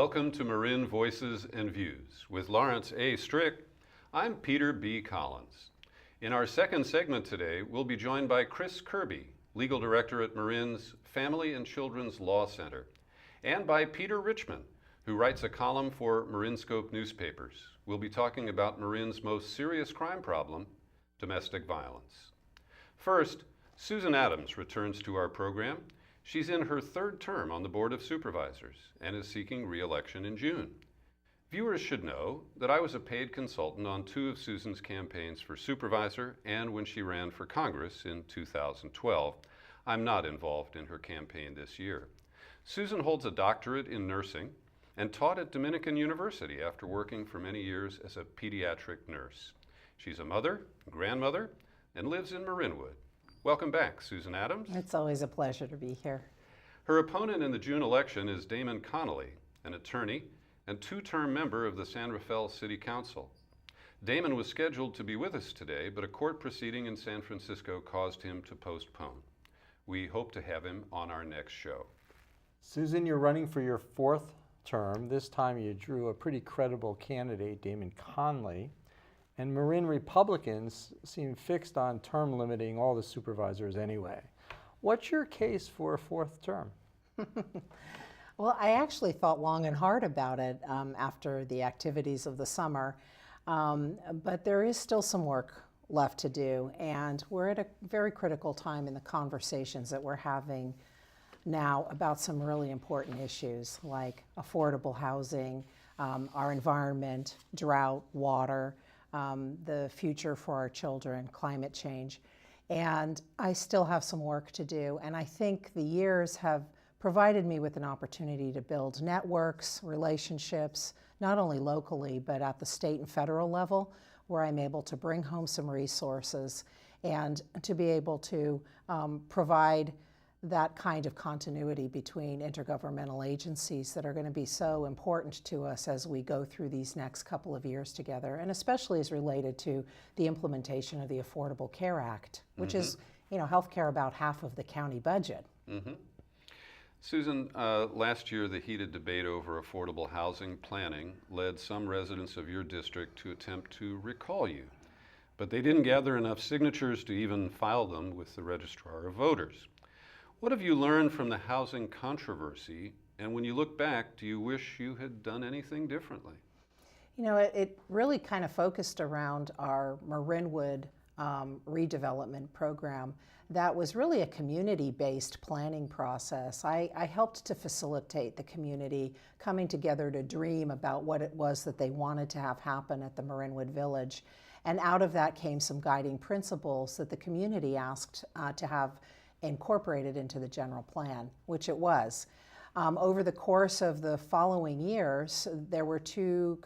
Welcome to Marin Voices and Views. With Lawrence A. Strick, I'm Peter B. Collins. In our second segment today, we'll be joined by Chris Kirby, Legal Director at Marin's Family and Children's Law Center, and by Peter Richmond, who writes a column for MarinScope newspapers. We'll be talking about Marin's most serious crime problem, domestic violence. First, Susan Adams returns to our program. She's in her third term on the Board of Supervisors and is seeking re-election in June. Viewers should know that I was a paid consultant on two of Susan's campaigns for supervisor and when she ran for Congress in 2012. I'm not involved in her campaign this year. Susan holds a doctorate in nursing and taught at Dominican University after working for many years as a pediatric nurse. She's a mother, grandmother, and lives in Marinwood. Welcome back, Susan Adams. It's always a pleasure to be here. Her opponent in the June election is Damon Connolly, an attorney and two-term member of the San Rafael City Council. Damon was scheduled to be with us today, but a court proceeding in San Francisco caused him to postpone. We hope to have him on our next show. Susan, you're running for your fourth term. This time you drew a pretty credible candidate, Damon Connolly. And Marin Republicans seem fixed on term limiting all the supervisors anyway. What's your case for a fourth term? Well, I actually thought long and hard about it after the activities of the summer, but there is still some work left to do, and we're at a very critical time in the conversations that we're having now about some really important issues like affordable housing, our environment, drought, water, the future for our children, climate change. And I still have some work to do. And I think the years have provided me with an opportunity to build networks, relationships, not only locally, but at the state and federal level, where I'm able to bring home some resources and to be able to provide that kind of continuity between intergovernmental agencies that are going to be so important to us as we go through these next couple of years together, and especially as related to the implementation of the Affordable Care Act, which is, healthcare about half of the county budget. Susan, last year the heated debate over affordable housing planning led some residents of your district to attempt to recall you, but they didn't gather enough signatures to even file them with the Registrar of Voters. What have you learned from the housing controversy, and when you look back, do you wish you had done anything differently? It really kind of focused around our Marinwood redevelopment program. That was really a community-based planning process. I helped to facilitate the community coming together to dream about what it was that they wanted to have happen at the Marinwood Village. And out of that came some guiding principles that the community asked to have incorporated into the general plan, which it was. Over the course of the following years, there were two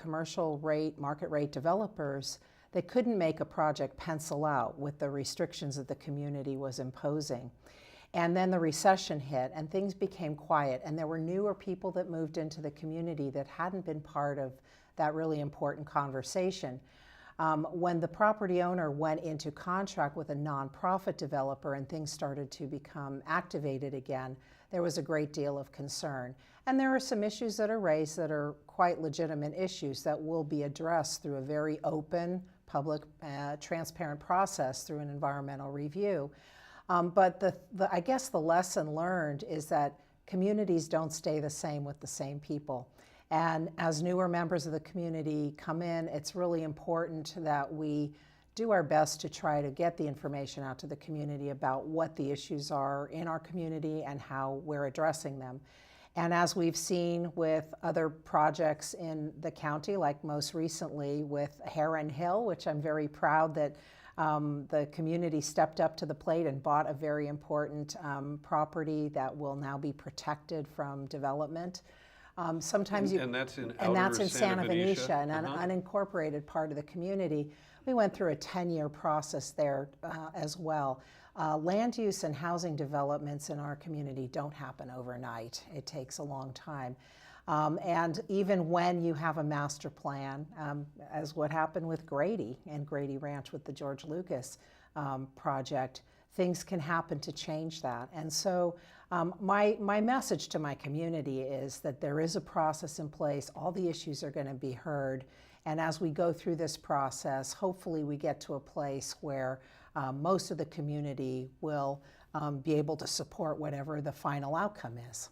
market rate developers that couldn't make a project pencil out with the restrictions that the community was imposing. And then the recession hit and things became quiet, and there were newer people that moved into the community that hadn't been part of that really important conversation. When the property owner went into contract with a nonprofit developer and things started to become activated again, there was a great deal of concern. And there are some issues that are raised that are quite legitimate issues that will be addressed through a very open, public, transparent process through an environmental review. But I guess the lesson learned is that communities don't stay the same with the same people. And as newer members of the community come in, it's really important that we do our best to try to get the information out to the community about what the issues are in our community and how we're addressing them. And as we've seen with other projects in the county, like most recently with Heron Hill, which I'm very proud that the community stepped up to the plate and bought a very important property that will now be protected from development. Sometimes and that's in Santa Venetia, an unincorporated part of the community. We went through a 10-year process there as well. Land use and housing developments in our community don't happen overnight. It takes a long time. And even when you have a master plan, as what happened with Grady and Grady Ranch with the George Lucas project, things can happen to change that. And so my message to my community is that there is a process in place. All the issues are going to be heard. And as we go through this process, hopefully we get to a place where most of the community will be able to support whatever the final outcome is.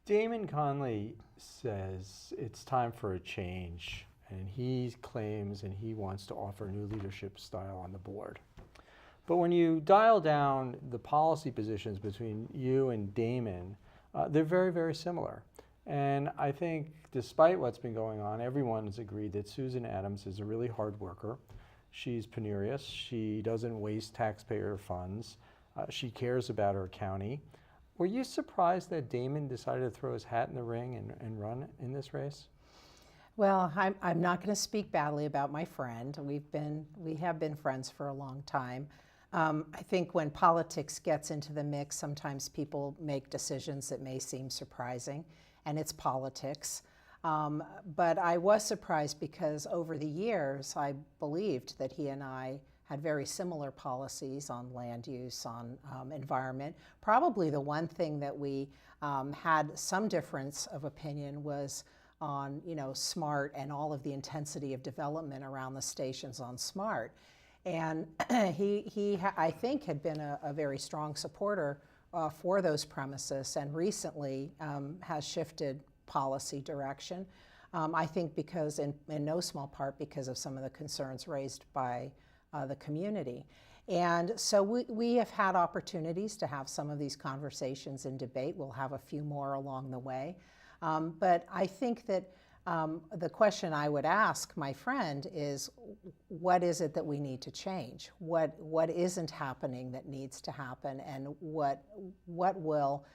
Damon Conley says it's time for a change, and he claims and he wants to offer a new leadership style on the board. But when you dial down the policy positions between you and Damon, they're very, very similar. And I think despite what's been going on, everyone has agreed that Susan Adams is a really hard worker. She's penurious. She doesn't waste taxpayer funds. She cares about her county. Were you surprised that Damon decided to throw his hat in the ring and run in this race? Well, I'm not going to speak badly about my friend. We have been friends for a long time. I think when politics gets into the mix, sometimes people make decisions that may seem surprising, and it's politics. But I was surprised because over the years, I believed that he and I had very similar policies on land use, on environment. Probably the one thing that we had some difference of opinion was on, SMART and all of the intensity of development around the stations on SMART. And he I think, had been a very strong supporter for those premises, and recently has shifted policy direction. I think because, in no small part, because of some of the concerns raised by the community. And so we have had opportunities to have some of these conversations and debate. We'll have a few more along the way. But I think that the question I would ask my friend is, what is it that we need to change? What isn't happening that needs to happen, and what will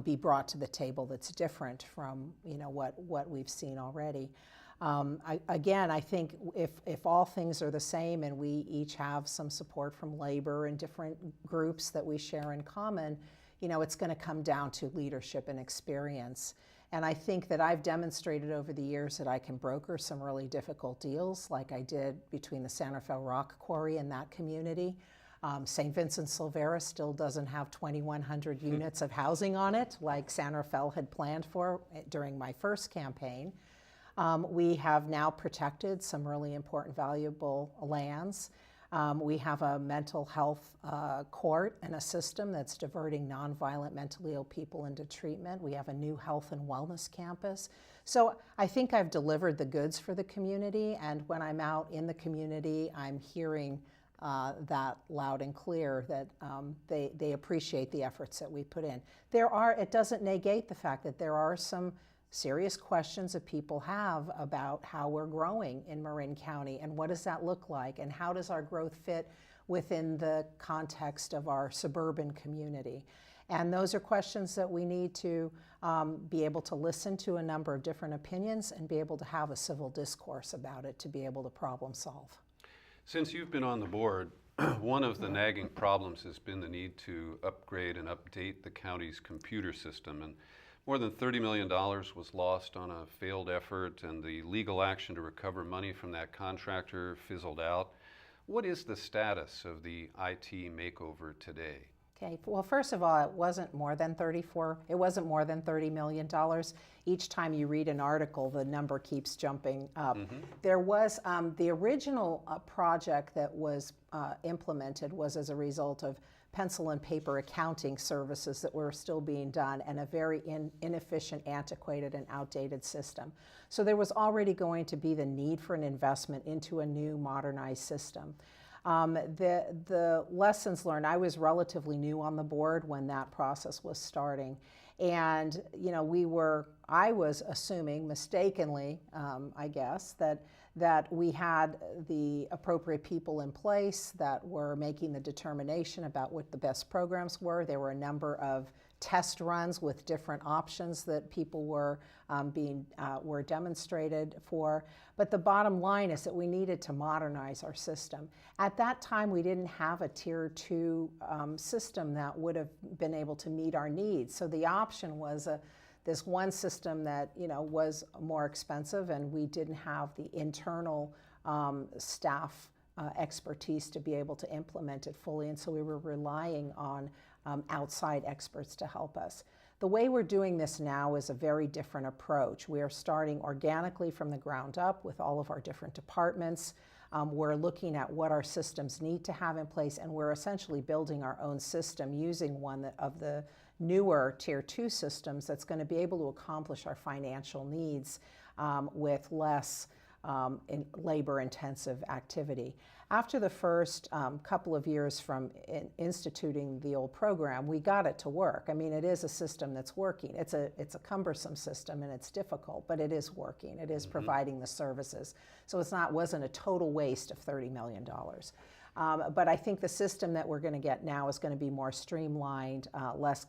be brought to the table that's different from what we've seen already? I think if all things are the same and we each have some support from labor and different groups that we share in common, it's going to come down to leadership and experience. And I think that I've demonstrated over the years that I can broker some really difficult deals, like I did between the San Rafael Rock Quarry and that community. St. Vincent Silvera still doesn't have 2,100 units of housing on it, like San Rafael had planned for during my first campaign. We have now protected some really important, valuable lands. We have a mental health court and a system that's diverting nonviolent mentally ill people into treatment. We have a new health and wellness campus. So I think I've delivered the goods for the community, and when I'm out in the community, I'm hearing that loud and clear, that they appreciate the efforts that we put in. It doesn't negate the fact that there are some serious questions that people have about how we're growing in Marin County, and what does that look like, and how does our growth fit within the context of our suburban community. And those are questions that we need to be able to listen to a number of different opinions and be able to have a civil discourse about it to be able to problem solve. Since you've been on the board, one of the nagging problems has been the need to upgrade and update the county's computer system. And more than $30 million was lost on a failed effort, and the legal action to recover money from that contractor fizzled out. What is the status of the IT makeover today? Okay, well, first of all, it wasn't more than $30 million. Each time you read an article, the number keeps jumping up. Mm-hmm. There was the original project that was implemented was as a result of pencil and paper accounting services that were still being done, and a very inefficient, antiquated, and outdated system. So there was already going to be the need for an investment into a new, modernized system. The lessons learned, I was relatively new on the board when that process was starting. And I was assuming mistakenly, I guess, that we had the appropriate people in place that were making the determination about what the best programs were. There were a number of test runs with different options that people were were demonstrated for. But the bottom line is that we needed to modernize our system. At that time, we didn't have a Tier 2 system that would have been able to meet our needs. So the option was this one system that was more expensive, and we didn't have the internal staff expertise to be able to implement it fully, and so we were relying on outside experts to help us. The way we're doing this now is a very different approach. We are starting organically from the ground up with all of our different departments. We're looking at what our systems need to have in place, and we're essentially building our own system using one of the newer Tier 2 systems that's going to be able to accomplish our financial needs with less labor-intensive activity. After the first couple of years from instituting the old program, we got it to work. I mean, it is a system that's working. It's a cumbersome system and it's difficult, but it is working. It is providing the services. So wasn't a total waste of $30 million. But I think the system that we're going to get now is going to be more streamlined, less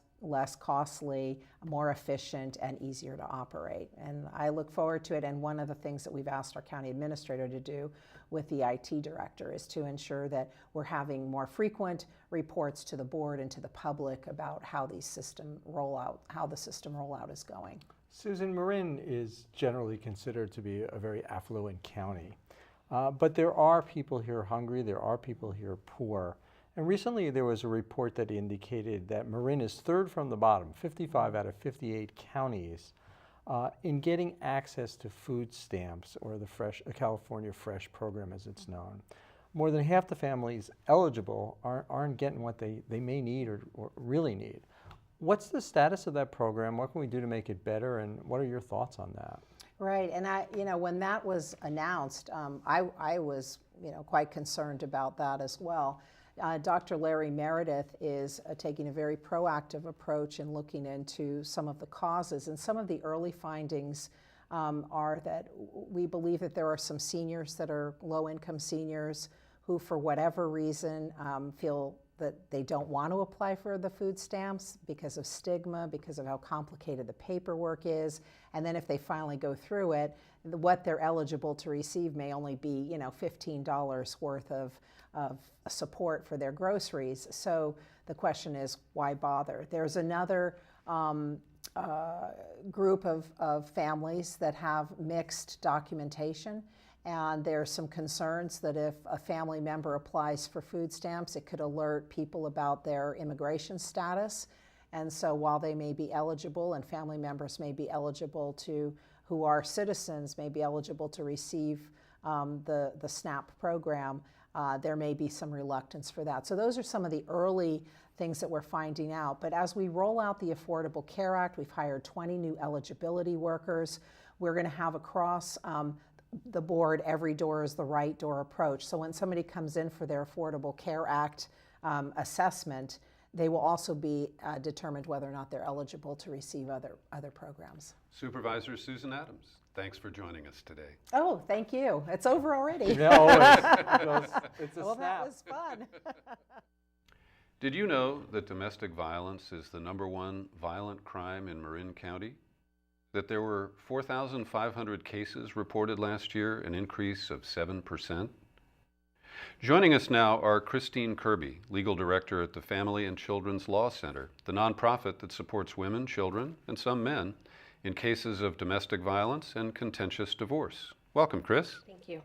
costly, more efficient, and easier to operate. And I look forward to it. And one of the things that we've asked our county administrator to do with the IT director is to ensure that we're having more frequent reports to the board and to the public about how the system rollout is going. Susan, Marin is generally considered to be a very affluent county. But there are people here hungry, there are people here poor. And recently there was a report that indicated that Marin is third from the bottom, 55 out of 58 counties, in getting access to food stamps, or the California Fresh program as it's known. More than half the families eligible aren't getting what they may need or really need. What's the status of that program? What can we do to make it better? And what are your thoughts on that? Right, and when that was announced, I was quite concerned about that as well. Dr. Larry Meredith is taking a very proactive approach in looking into some of the causes, and some of the early findings are that we believe that there are some seniors that are low-income seniors who, for whatever reason, feel that they don't want to apply for the food stamps because of stigma, because of how complicated the paperwork is, and then if they finally go through it, what they're eligible to receive may only be $15 worth of support for their groceries. So the question is, why bother? There's another group of families that have mixed documentation, and there's some concerns that if a family member applies for food stamps, it could alert people about their immigration status. And so while they may be eligible, and family members may be eligible who are citizens, may be eligible to receive the SNAP program, there may be some reluctance for that. So those are some of the early things that we're finding out. But as we roll out the Affordable Care Act, we've hired 20 new eligibility workers. We're going to have across the board, every door is the right door approach. So when somebody comes in for their Affordable Care Act assessment, they will also be determined whether or not they're eligible to receive other programs. Supervisor Susan Adams, thanks for joining us today. Oh, thank you. It's over already. Yeah, always. It's a Well, snap. that was fun. Did you know that domestic violence is the #1 violent crime in Marin County? That there were 4,500 cases reported last year, an increase of 7%? Joining us now are Kristine Cirby, Legal Director at the Family and Children's Law Center, the nonprofit that supports women, children, and some men in cases of domestic violence and contentious divorce. Welcome, Chris. Thank you.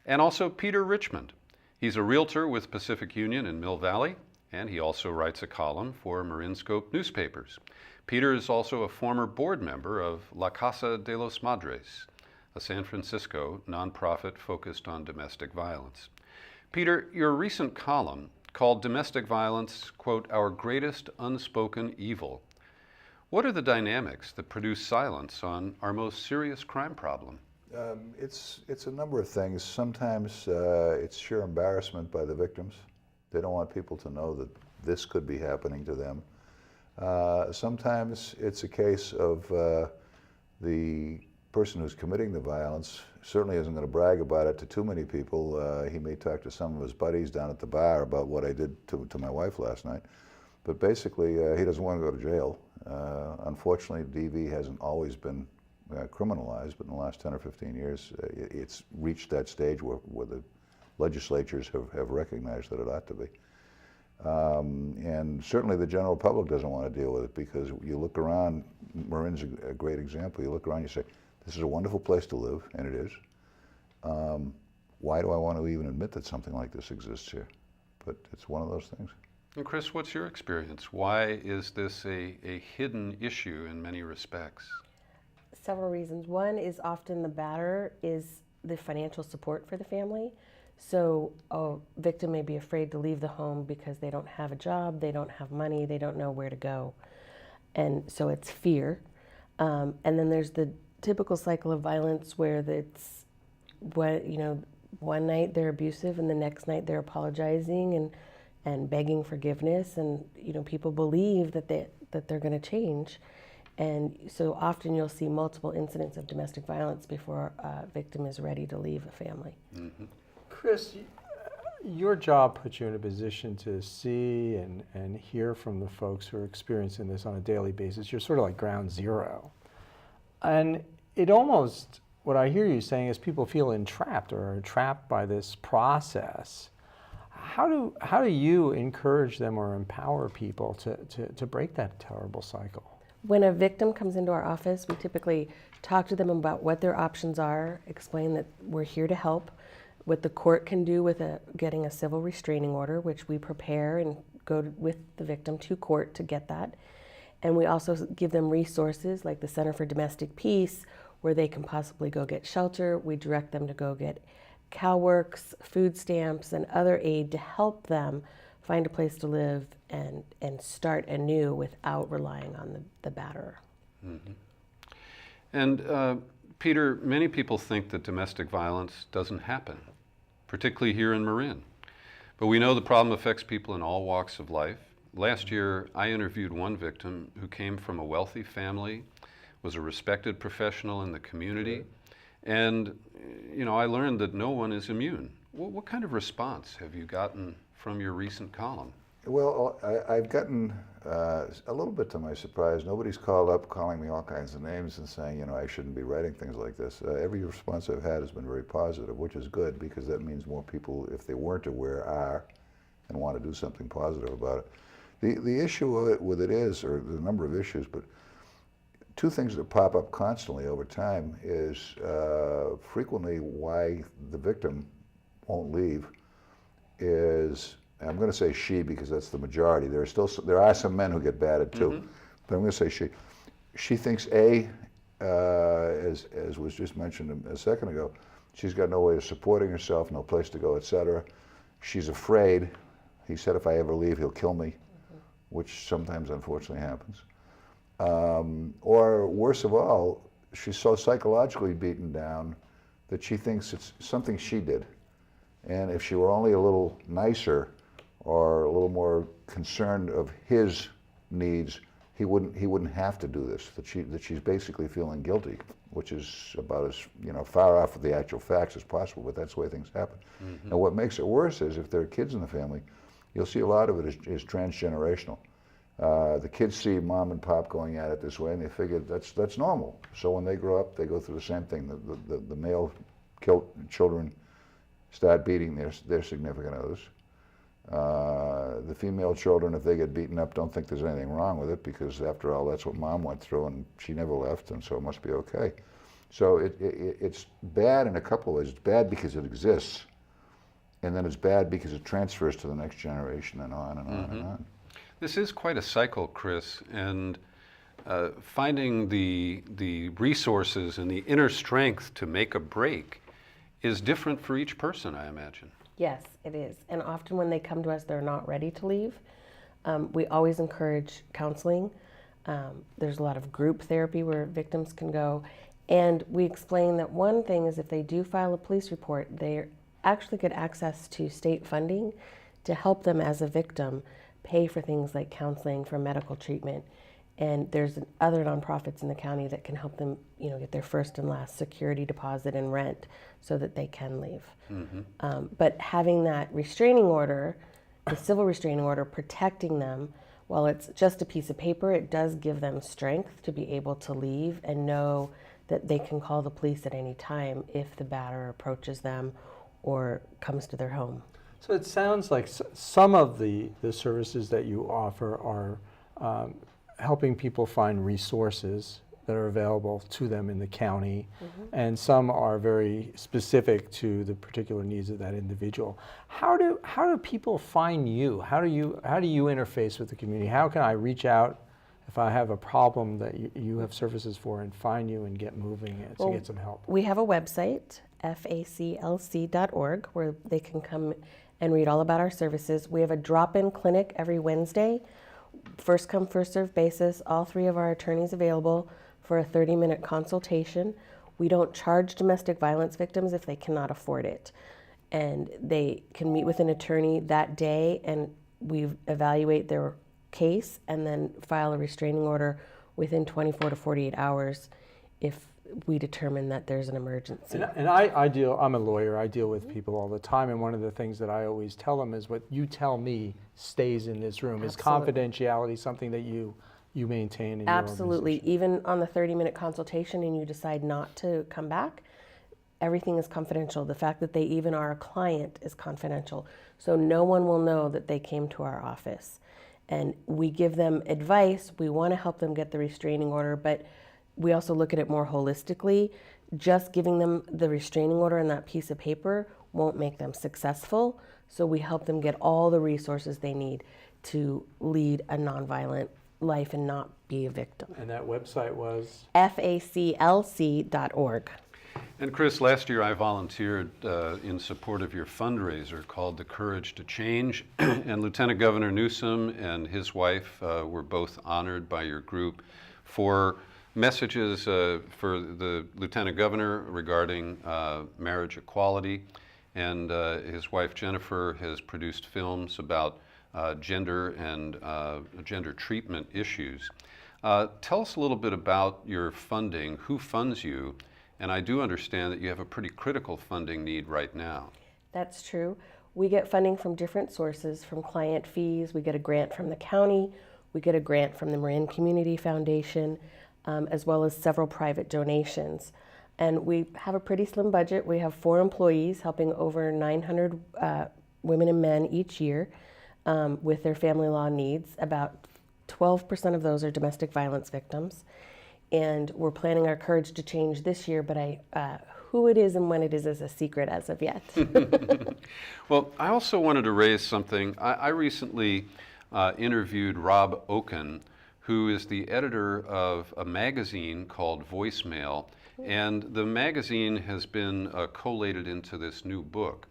And also Peter Richmond. He's a realtor with Pacific Union in Mill Valley, and he also writes a column for MarinScope newspapers. Peter is also a former board member of La Casa de los Madres, a San Francisco nonprofit focused on domestic violence. Peter, your recent column called domestic violence, quote, "our greatest unspoken evil." What are the dynamics that produce silence on our most serious crime problem? It's a number of things. Sometimes it's sheer embarrassment by the victims. They don't want people to know that this could be happening to them. Sometimes it's a case of the person who's committing the violence certainly isn't going to brag about it to too many people. He may talk to some of his buddies down at the bar about what I did to my wife last night. But basically, he doesn't want to go to jail. Unfortunately, DV hasn't always been criminalized, but in the last 10 or 15 years, it's reached that stage where the legislatures have recognized that it ought to be. And certainly the general public doesn't want to deal with it, because you look around, Marin's a great example, you look around, you say, this is a wonderful place to live, and it is. why do I want to even admit that something like this exists here? But it's one of those things. And Chris, what's your experience? Why is this a hidden issue in many respects? Several reasons. One is often the batterer is the financial support for the family. So a victim may be afraid to leave the home because they don't have a job, they don't have money, they don't know where to go. And so it's fear. And then there's the typical cycle of violence where it's, one night they're abusive and the next night they're apologizing and begging forgiveness, and people believe that they're going to change. And so often you'll see multiple incidents of domestic violence before a victim is ready to leave a family. Mm-hmm. Chris, your job puts you in a position to see and hear from the folks who are experiencing this on a daily basis. You're sort of like ground zero. And it almost, what I hear you saying is people feel entrapped or are trapped by this process. How do you encourage them or empower people to break that terrible cycle? When a victim comes into our office, we typically talk to them about what their options are, explain that we're here to help, what the court can do with getting a civil restraining order, which we prepare and go with the victim to court to get that. And we also give them resources like the Center for Domestic Peace, where they can possibly go get shelter. We direct them to go get CalWorks, food stamps, and other aid to help them find a place to live and start anew without relying on the batterer. Mm-hmm. And Peter, many people think that domestic violence doesn't happen, particularly here in Marin. But we know the problem affects people in all walks of life. Last year, I interviewed one victim who came from a wealthy family, was a respected professional in the community, and I learned that no one is immune. What kind of response have you gotten from your recent column? Well, I've gotten, a little bit to my surprise, nobody's called up calling me all kinds of names and saying, I shouldn't be writing things like this. Every response I've had has been very positive, which is good, because that means more people, if they weren't aware, are and want to do something positive about it. The issue with it is, or the number of issues, but two things that pop up constantly over time is frequently why the victim won't leave is, I'm going to say she because that's the majority. There are some men who get battered too, mm-hmm. But I'm going to say she. She thinks as was just mentioned a second ago, she's got no way of supporting herself, no place to go, etc. She's afraid. He said, if I ever leave, he'll kill me, mm-hmm. which sometimes unfortunately happens. Or worse of all, she's so psychologically beaten down that she thinks it's something she did. And if she were only a little nicer or a little more concerned of his needs, he wouldn't have to do this. That she's basically feeling guilty, which is about as far off of the actual facts as possible. But that's the way things happen. Mm-hmm. And what makes it worse is if there are kids in the family, you'll see a lot of it is transgenerational. The kids see mom and pop going at it this way, and they figure that's normal. So when they grow up, they go through the same thing. The male children start beating their significant others. The female children, if they get beaten up, don't think there's anything wrong with it, because after all, that's what mom went through, and she never left, and so it must be okay. So it's bad in a couple of ways. It's bad because it exists, and then it's bad because it transfers to the next generation, and on and on mm-hmm. and on. This is quite a cycle, Chris, and finding the resources and the inner strength to make a break is different for each person, I imagine. Yes, it is. And often when they come to us, they're not ready to leave. We always encourage counseling. There's a lot of group therapy where victims can go. And we explain that one thing is if they do file a police report, they actually get access to state funding to help them as a victim pay for things like counseling, for medical treatment. And there's other nonprofits in the county that can help them, get their first and last security deposit and rent so that they can leave. Mm-hmm. But having that restraining order, the civil restraining order, protecting them, while it's just a piece of paper, it does give them strength to be able to leave and know that they can call the police at any time if the batterer approaches them or comes to their home. So it sounds like some of the services that you offer are helping people find resources that are available to them in the county, and some are very specific to the particular needs of that individual. How do people find you? How do you interface with the community? How can I reach out if I have a problem that you have services for and find you and get moving to get some help? We have a website, faclc.org, where they can come and read all about our services. We have a drop-in clinic every Wednesday, first come, first served basis, all 3 of our attorneys available for a 30-minute consultation. We don't charge domestic violence victims if they cannot afford it. And they can meet with an attorney that day, and we evaluate their case and then file a restraining order within 24 to 48 hours if we determine that there's an emergency. And I'm a lawyer, I deal with people all the time, and one of the things that I always tell them is what you tell me stays in this room. Absolutely. Is confidentiality something that you maintain in Absolutely. your organization? Even on the 30-minute consultation and you decide not to come back, everything is confidential. The fact that they even are a client is confidential. So no one will know that they came to our office. And we give them advice. We want to help them get the restraining order, but we also look at it more holistically. Just giving them the restraining order and that piece of paper won't make them successful. So we help them get all the resources they need to lead a nonviolent life and not be a victim. And that website was? faclc.org. And Chris, last year I volunteered in support of your fundraiser called The Courage to Change, and Lieutenant Governor Newsom and his wife were both honored by your group for messages for the Lieutenant Governor regarding marriage equality, and his wife Jennifer has produced films about gender and gender treatment issues. Tell us a little bit about your funding, who funds you, and I do understand that you have a pretty critical funding need right now. That's true. We get funding from different sources, from client fees, we get a grant from the county, we get a grant from the Marin Community Foundation, as well as several private donations. And we have a pretty slim budget. We have 4 employees helping over 900 women and men each year with their family law needs. About 12% of those are domestic violence victims. And we're planning our Courage to Change this year, but who it is and when it is a secret as of yet. Well, I also wanted to raise something. I recently interviewed Rob Oken, who is the editor of a magazine called Voicemail, and the magazine has been collated into this new book.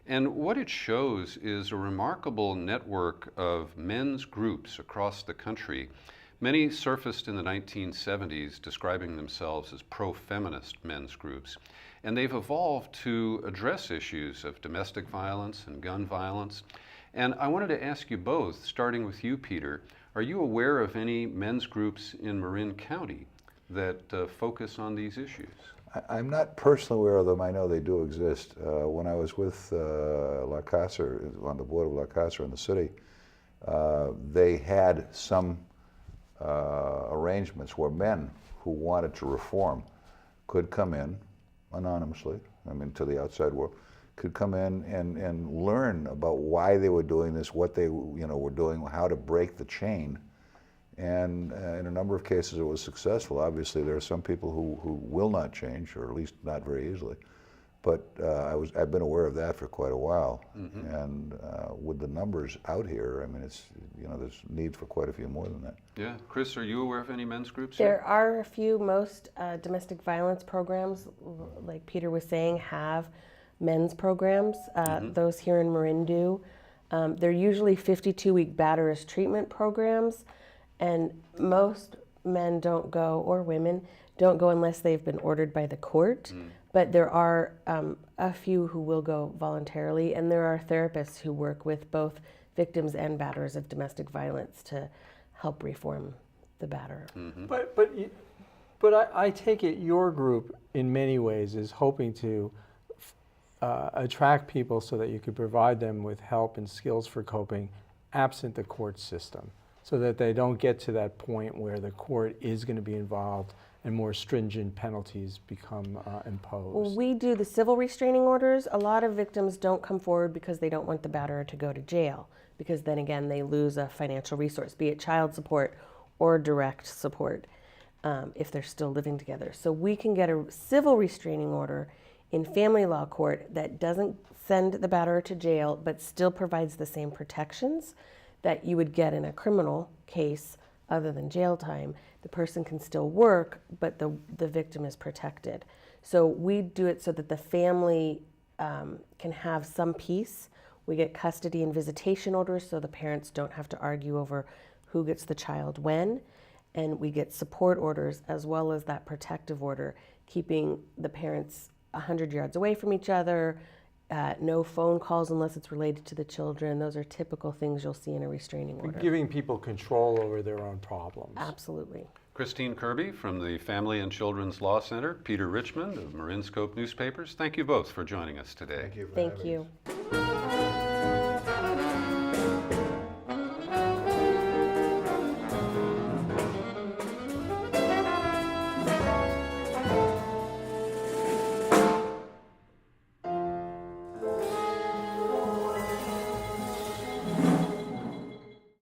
And what it shows is a remarkable network of men's groups across the country. Many surfaced in the 1970s describing themselves as pro-feminist men's groups, and they've evolved to address issues of domestic violence and gun violence. And I wanted to ask you both, starting with you, Peter, are you aware of any men's groups in Marin County that focus on these issues? I'm not personally aware of them. I know they do exist. When I was with La Casa, on the board of La Casa in the city, they had some arrangements where men who wanted to reform could come in anonymously, to the outside world, could come in and learn about why they were doing this, what they were doing, how to break the chain. And in a number of cases it was successful. Obviously there are some people who will not change, or at least not very easily. But I've been aware of that for quite a while. Mm-hmm. And with the numbers out here, it's, there's need for quite a few more than that. Yeah. Chris, are you aware of any men's groups? There are a few. Most domestic violence programs, like Peter was saying, have men's programs. Those here in Marin do. They're usually 52-week batterers treatment programs, and most men don't go, or women don't go unless they've been ordered by the court. But there are a few who will go voluntarily, and there are therapists who work with both victims and batterers of domestic violence to help reform the batterer. Mm-hmm. But I take it your group in many ways is hoping to attract people so that you could provide them with help and skills for coping absent the court system, so that they don't get to that point where the court is going to be involved and more stringent penalties become imposed. Well, we do the civil restraining orders. A lot of victims don't come forward because they don't want the batterer to go to jail, because then again they lose a financial resource, be it child support or direct support. if they're still living together. So we can get a civil restraining order in family law court that doesn't send the batterer to jail, but still provides the same protections that you would get in a criminal case other than jail time. The person can still work, but the victim is protected. So we do it so that the family can have some peace. We get custody and visitation orders so the parents don't have to argue over who gets the child when. And we get support orders as well as that protective order, keeping the parents 100 yards away from each other, no phone calls unless it's related to the children. Those are typical things you'll see in a restraining order. Giving people control over their own problems. Absolutely. Kristine Cirby from the Family and Children's Law Center, Peter Richmond of MarinScope Newspapers. Thank you both for joining us today. Thank you for Thank having us. you.